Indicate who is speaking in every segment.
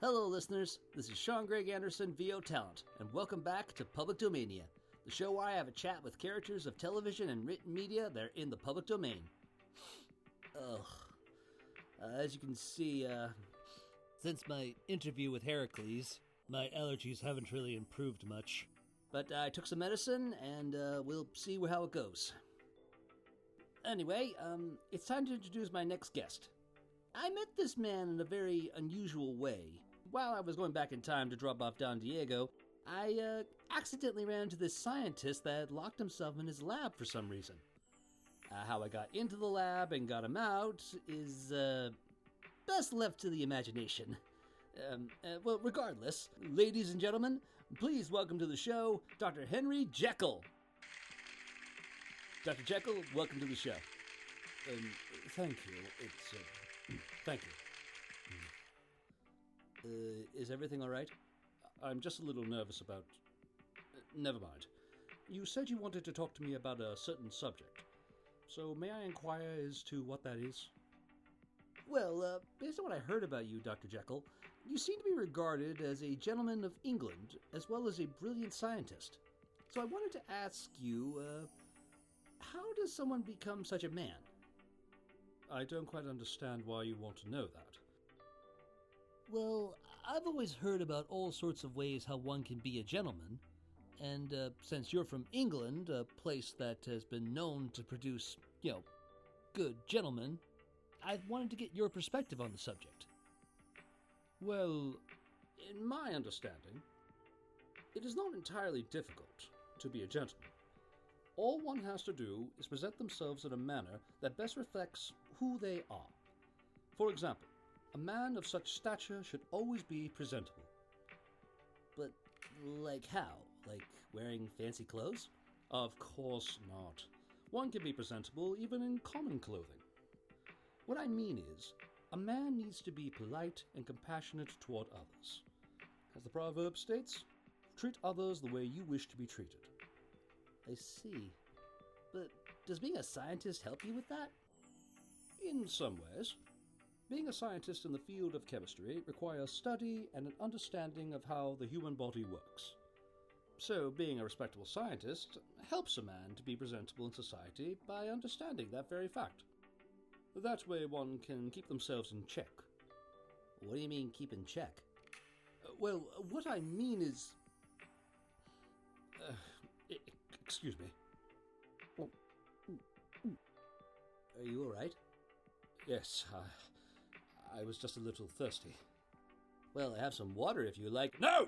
Speaker 1: Hello, listeners. This is Sean Greg Andersen, VO Talent, and welcome back to Public Domania, the show where I have a chat with characters of television and written media that are in the public domain. As you can see, since my interview with Heracles, my allergies haven't really improved much. But I took some medicine, and we'll see how it goes. Anyway, it's time to introduce my next guest. I met this man in a very unusual way. While I was going back in time to drop off Don Diego, I accidentally ran into this scientist that locked himself in his lab for some reason. How I got into the lab and got him out is best left to the imagination. Well, regardless, ladies and gentlemen, please welcome to the show, Dr. Henry Jekyll. Dr. Jekyll, welcome to the show.
Speaker 2: Thank you. Thank you.
Speaker 1: Is everything all right?
Speaker 2: I'm just a little nervous about... never mind. You said you wanted to talk to me about a certain subject. So may I inquire as to what that is?
Speaker 1: Well, based on what I heard about you, Dr. Jekyll, you seem to be regarded as a gentleman of England, as well as a brilliant scientist. So I wanted to ask you, how does someone become such a man?
Speaker 2: I don't quite understand why you want to know that.
Speaker 1: Well, I've always heard about all sorts of ways how one can be a gentleman, and since you're from England, a place that has been known to produce, good gentlemen, I wanted to get your perspective on the subject.
Speaker 2: Well, in my understanding, it is not entirely difficult to be a gentleman. All one has to do is present themselves in a manner that best reflects who they are. For example, a man of such stature should always be presentable.
Speaker 1: But, like how? Like wearing fancy clothes?
Speaker 2: Of course not. One can be presentable even in common clothing. What I mean is, a man needs to be polite and compassionate toward others. As the proverb states, treat others the way you wish to be treated.
Speaker 1: I see. But does being a scientist help you with that?
Speaker 2: In some ways. Being a scientist in the field of chemistry requires study and an understanding of how the human body works. So, being a respectable scientist helps a man to be presentable in society by understanding that very fact. That way one can keep themselves in check.
Speaker 1: What do you mean, keep in check?
Speaker 2: Well, what I mean is... excuse me.
Speaker 1: Are you alright?
Speaker 2: Yes, I was just a little thirsty.
Speaker 1: Well, I have some water if you like.
Speaker 2: No!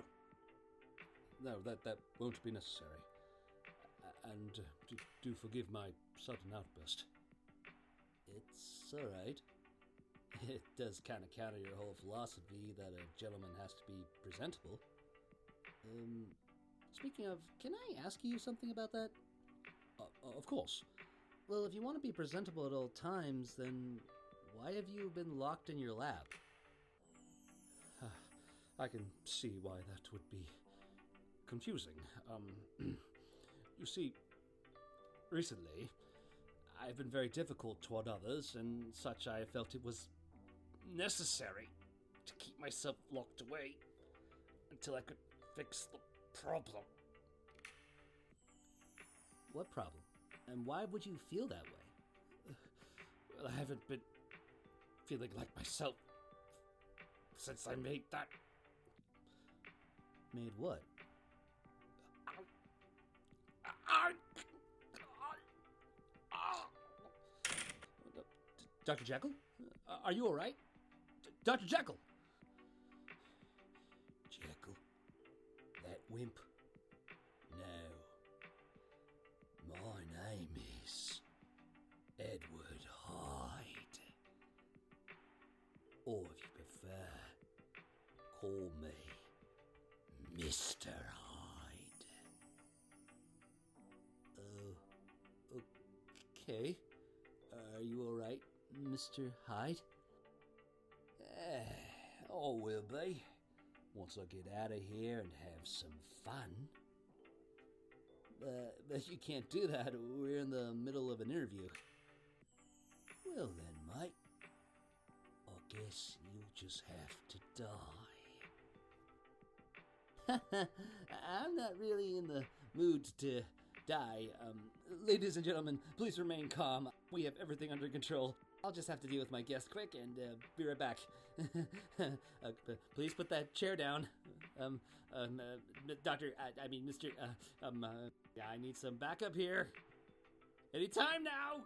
Speaker 2: No, that won't be necessary. And do forgive my sudden outburst.
Speaker 1: It's alright. It does kind of counter your whole philosophy that a gentleman has to be presentable. Speaking of, can I ask you something about that?
Speaker 2: Of course.
Speaker 1: Well, if you want to be presentable at all times, then why have you been locked in your lab?
Speaker 2: I can see why that would be confusing. You see, recently, I've been very difficult toward others, and such I felt it was necessary to keep myself locked away until I could fix the problem.
Speaker 1: What problem? And why would you feel that way?
Speaker 2: Well, I haven't been feeling like myself since I made that...
Speaker 1: Made what?
Speaker 2: Dr. Jekyll? Are you alright? Dr. Jekyll!
Speaker 1: Jekyll? That wimp? No. My name is Edward Hyde. Or if you prefer, call me Mr. Hyde. Okay. Are you alright, Mr. Hyde? I will be, once I get out of here and have some fun. But you can't do that. We're in the middle of an interview. Well then, mate. I guess you'll just have to die. I'm not really in the mood to die. Ladies and gentlemen, please remain calm. We have everything under control. I'll just have to deal with my guest quick and be right back. Please put that chair down. Doctor, I mean, Mr. I need some backup here. Anytime now!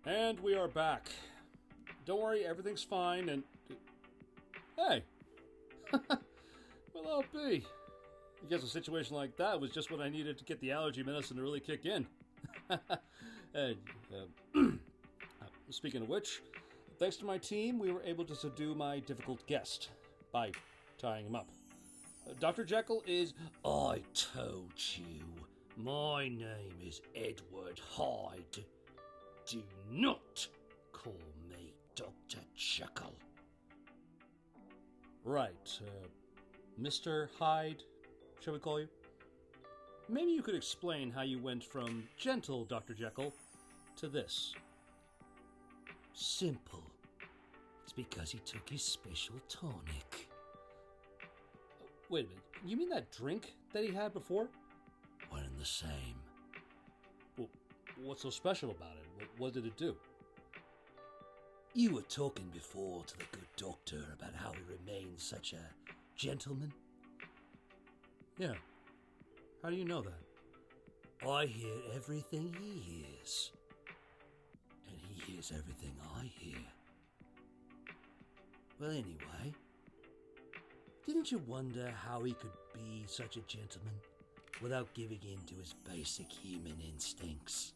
Speaker 2: And we are back. Don't worry, everything's fine, and... Hey! Well, I'll be. I guess a situation like that was just what I needed to get the allergy medicine to really kick in. And, speaking of which, thanks to my team, we were able to subdue my difficult guest by tying him up. Dr. Jekyll is...
Speaker 1: I told you, my name is Edward Hyde. Do not call me Dr. Jekyll.
Speaker 2: Right, Mr. Hyde, shall we call you? Maybe you could explain how you went from gentle Dr. Jekyll to this.
Speaker 1: Simple. It's because he took his special tonic.
Speaker 2: Wait a minute, you mean that drink that he had before?
Speaker 1: One and the same.
Speaker 2: Well, what's so special about it? What did it do?
Speaker 1: You were talking before to the good doctor about how he remains such a gentleman.
Speaker 2: Yeah. How do you know that?
Speaker 1: I hear everything he hears. And he hears everything I hear. Well, anyway, didn't you wonder how he could be such a gentleman without giving in to his basic human instincts?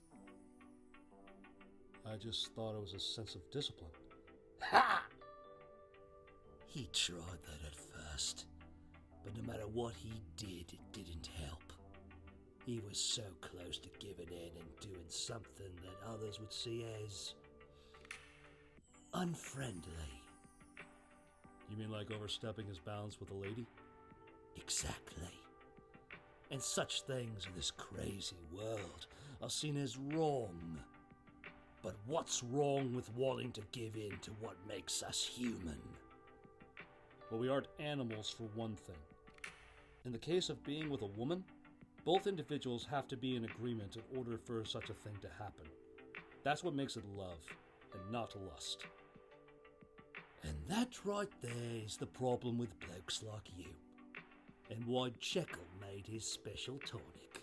Speaker 2: I just thought it was a sense of discipline.
Speaker 1: Ha! He tried that at first, but no matter what he did, it didn't help. He was so close to giving in and doing something that others would see as unfriendly.
Speaker 2: You mean like overstepping his bounds with a lady?
Speaker 1: Exactly. And such things in this crazy world are seen as wrong. But what's wrong with wanting to give in to what makes us human?
Speaker 2: Well, we aren't animals for one thing. In the case of being with a woman, both individuals have to be in agreement in order for such a thing to happen. That's what makes it love, and not lust.
Speaker 1: And that right there is the problem with blokes like you, and why Jekyll made his special tonic.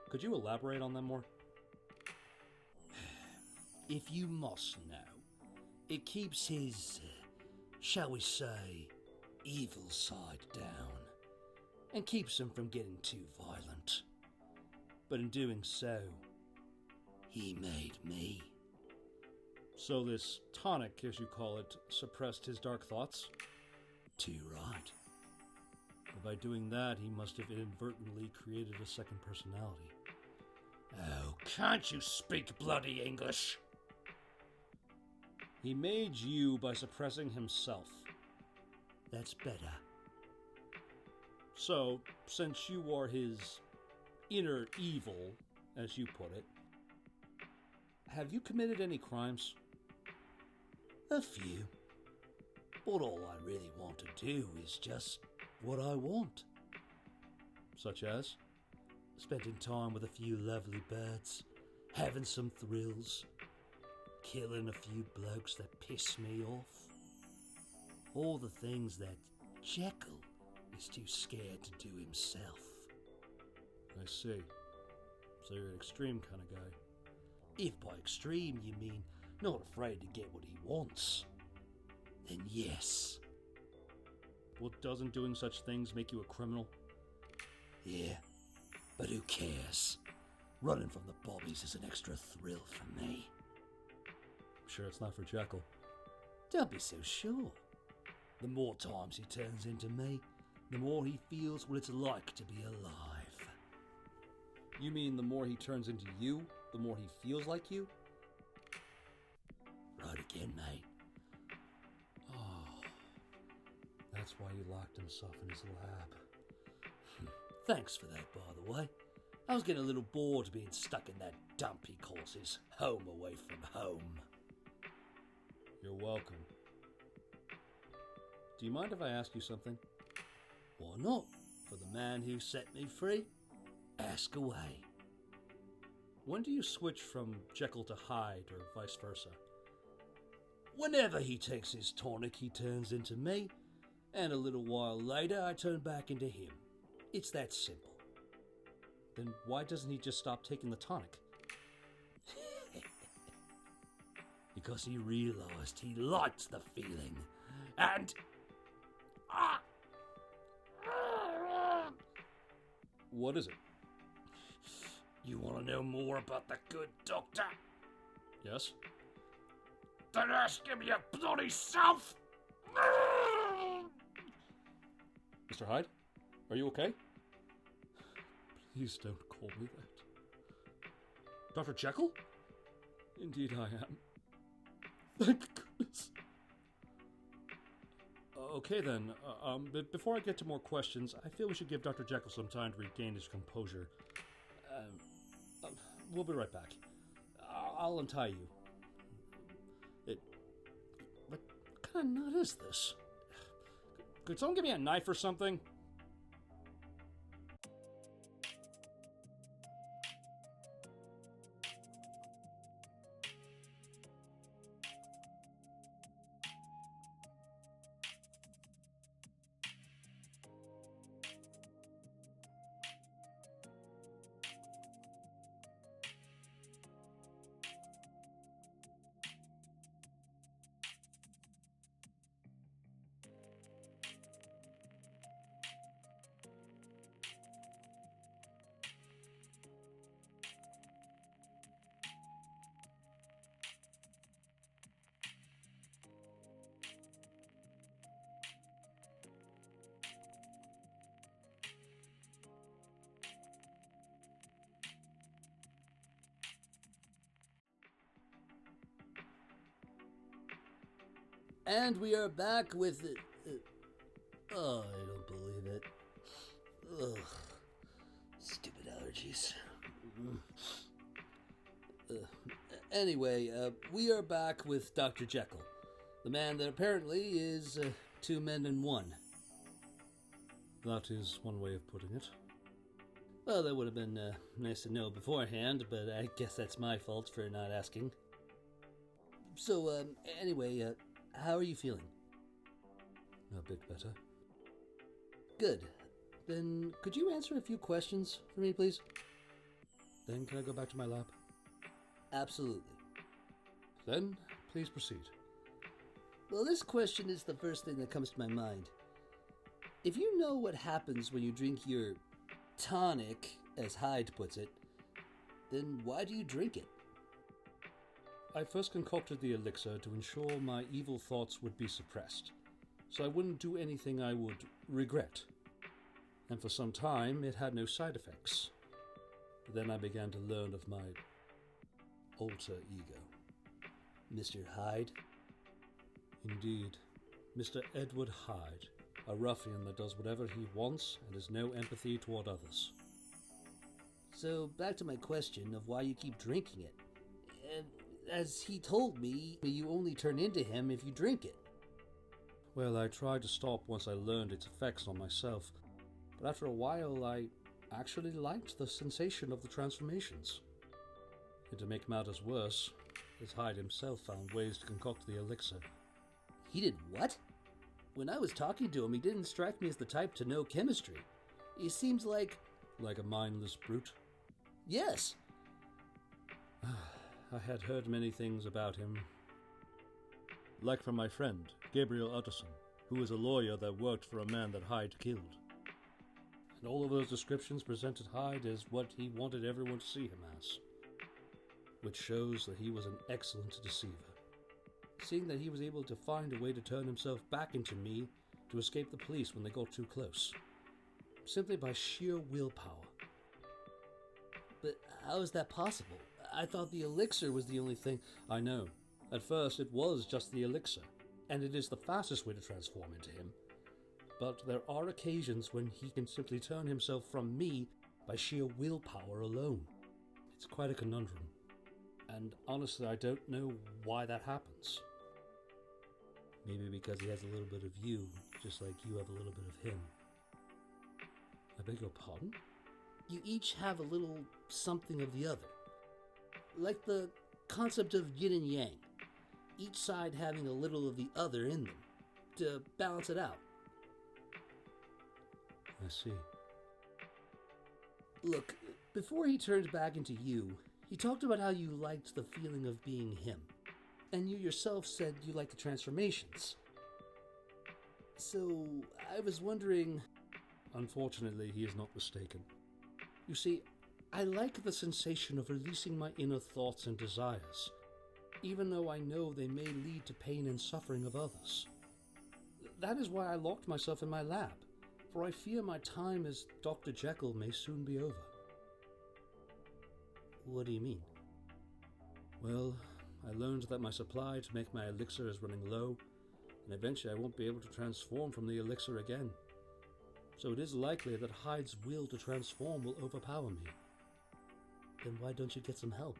Speaker 2: Could you elaborate on that more?
Speaker 1: If you must know, it keeps his, shall we say, evil side down, and keeps him from getting too violent. But in doing so, he made me.
Speaker 2: So this tonic, as you call it, suppressed his dark thoughts?
Speaker 1: Too right.
Speaker 2: But by doing that, he must have inadvertently created a second personality.
Speaker 1: Oh, can't you speak bloody English?
Speaker 2: He made you by suppressing himself.
Speaker 1: That's better.
Speaker 2: So, since you are his inner evil, as you put it, have you committed any crimes?
Speaker 1: A few. But all I really want to do is just what I want.
Speaker 2: Such as?
Speaker 1: Spending time with a few lovely birds, having some thrills, killing a few blokes that piss me off. All the things that Jekyll is too scared to do himself.
Speaker 2: I see. So you're an extreme kind of guy.
Speaker 1: If by extreme you mean not afraid to get what he wants. then yes.
Speaker 2: Well, doesn't doing such things make you a criminal?
Speaker 1: Yeah, but who cares? Running from the bobbies is an extra thrill for me.
Speaker 2: I'm sure it's not for Jekyll.
Speaker 1: Don't be so sure. The more times he turns into me, the more he feels what it's like to be alive.
Speaker 2: You mean the more he turns into you, the more he feels like you?
Speaker 1: Right again, mate.
Speaker 2: Oh, that's why he locked himself in his lab.
Speaker 1: Thanks for that, by the way. I was getting a little bored being stuck in that dump he calls his home away from home.
Speaker 2: You're welcome. Do you mind if I ask you something?
Speaker 1: Why not? For the man who set me free? Ask away.
Speaker 2: When do you switch from Jekyll to Hyde, or vice versa?
Speaker 1: Whenever he takes his tonic, he turns into me, and a little while later, I turn back into him. It's that simple.
Speaker 2: Then why doesn't he just stop taking the tonic?
Speaker 1: Because he realized he liked the feeling. And...
Speaker 2: What is it?
Speaker 1: You want to know more about the good doctor?
Speaker 2: Yes?
Speaker 1: Then ask him your bloody self!
Speaker 2: Mr. Hyde? Are you okay? Please don't call me that. Dr. Jekyll? Indeed I am. Thank goodness. Okay then, but before I get to more questions, I feel we should give Dr. Jekyll some time to regain his composure. We'll be right back. I'll untie you. What kind of nut is this? Could someone give me a knife or something?
Speaker 1: And we are back with it. Oh, I don't believe it. Ugh. Stupid allergies. Anyway, we are back with Dr. Jekyll, the man that apparently is 2 men in 1.
Speaker 2: That is one way of putting it.
Speaker 1: Well, that would have been nice to know beforehand, but I guess that's my fault for not asking. So, anyway, how are you feeling?
Speaker 2: A bit better.
Speaker 1: Good. Then could you answer a few questions for me, please?
Speaker 2: Then can I go back to my lab?
Speaker 1: Absolutely.
Speaker 2: Then, please proceed.
Speaker 1: Well, this question is the first thing that comes to my mind. If you know what happens when you drink your tonic, as Hyde puts it, then why do you drink it?
Speaker 2: I first concocted the elixir to ensure my evil thoughts would be suppressed, so I wouldn't do anything I would regret. And for some time, it had no side effects. But then I began to learn of my alter ego.
Speaker 1: Mr. Hyde?
Speaker 2: Indeed, Mr. Edward Hyde, a ruffian that does whatever he wants and has no empathy toward others.
Speaker 1: So, back to my question of why you keep drinking it. As he told me, you only turn into him if you drink it.
Speaker 2: Well, I tried to stop once I learned its effects on myself, but after a while I actually liked the sensation of the transformations. And to make matters worse, as Hyde himself found ways to concoct the elixir.
Speaker 1: He did what? When I was talking to him, he didn't strike me as the type to know chemistry. He seems like...
Speaker 2: Like a mindless brute?
Speaker 1: Yes.
Speaker 2: I had heard many things about him. like from my friend, Gabriel Andersen, who was a lawyer that worked for a man that Hyde killed. And all of those descriptions presented Hyde as what he wanted everyone to see him as, which shows that he was an excellent deceiver. Seeing that he was able to find a way to turn himself back into me to escape the police when they got too close, simply by sheer willpower.
Speaker 1: But how is that possible? I thought the elixir was the only thing.
Speaker 2: I know. At first it was just the elixir, and it is the fastest way to transform into him. But there are occasions when he can simply turn himself from me by sheer willpower alone. It's quite a conundrum. And honestly, I don't know why that happens.
Speaker 1: Maybe because he has a little bit of you, just like you have a little bit of him.
Speaker 2: I beg your pardon?
Speaker 1: You each have a little something of the other. Like the concept of yin and yang. Each side having a little of the other in them, to balance it out.
Speaker 2: I see.
Speaker 1: Look, before he turned back into you, he talked about how you liked the feeling of being him. And you yourself said you liked the transformations. So, I was wondering...
Speaker 2: Unfortunately, he is not mistaken.
Speaker 1: You see, I like the sensation of releasing my inner thoughts and desires, even though I know they may lead to pain and suffering of others. That is why I locked myself in my lab, for I fear my time as Dr. Jekyll may soon be over. What do you mean?
Speaker 2: Well, I learned that my supply to make my elixir is running low, and eventually I won't be able to transform from the elixir again. So it is likely that Hyde's will to transform will overpower me.
Speaker 1: Then why don't you get some help?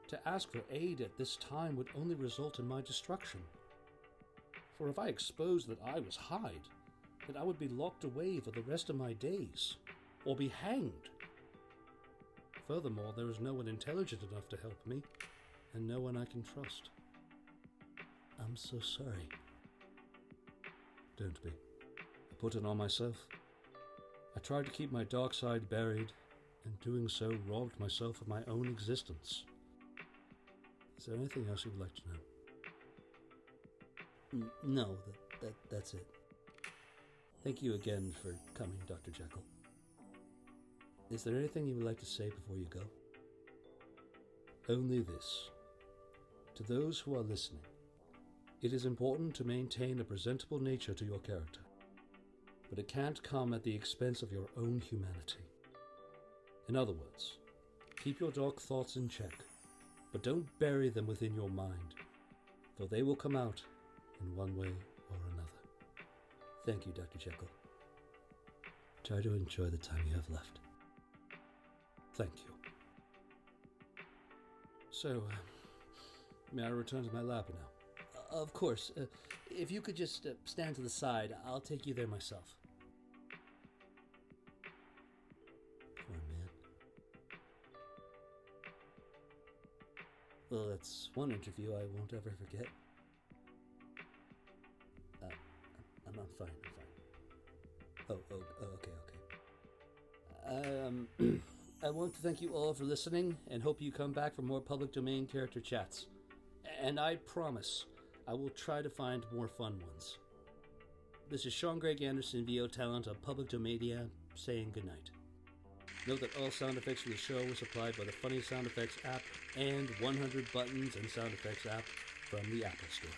Speaker 2: To ask for aid at this time would only result in my destruction. For if I exposed that I was Hyde, then I would be locked away for the rest of my days, or be hanged. Furthermore, there is no one intelligent enough to help me, and no one I can trust.
Speaker 1: I'm so sorry.
Speaker 2: Don't be. I put it on myself. I tried to keep my dark side buried, and doing so robbed myself of my own existence. Is there anything else you would like to know?
Speaker 1: No, that's it.
Speaker 2: Thank you again for coming, Dr. Jekyll. Is there anything you would like to say before you go? Only this. To those who are listening, it is important to maintain a presentable nature to your character, but it can't come at the expense of your own humanity. In other words, keep your dark thoughts in check, but don't bury them within your mind, for they will come out in one way or another. Thank you, Dr. Jekyll. Try to enjoy the time you have left. Thank you. So, may I return to my lab now?
Speaker 1: Of course. If you could just stand to the side, I'll take you there myself.
Speaker 2: Poor man.
Speaker 1: Well, that's one interview I won't ever forget. I'm fine. Okay. I want to thank you all for listening and hope you come back for more public domain character chats. And I promise I will try to find more fun ones. This is Sean Greg Andersen, VO talent of Public Domania, saying goodnight. Note that all sound effects for the show were supplied by the Funny Sound Effects app and 100 Buttons and Sound Effects app from the Apple Store.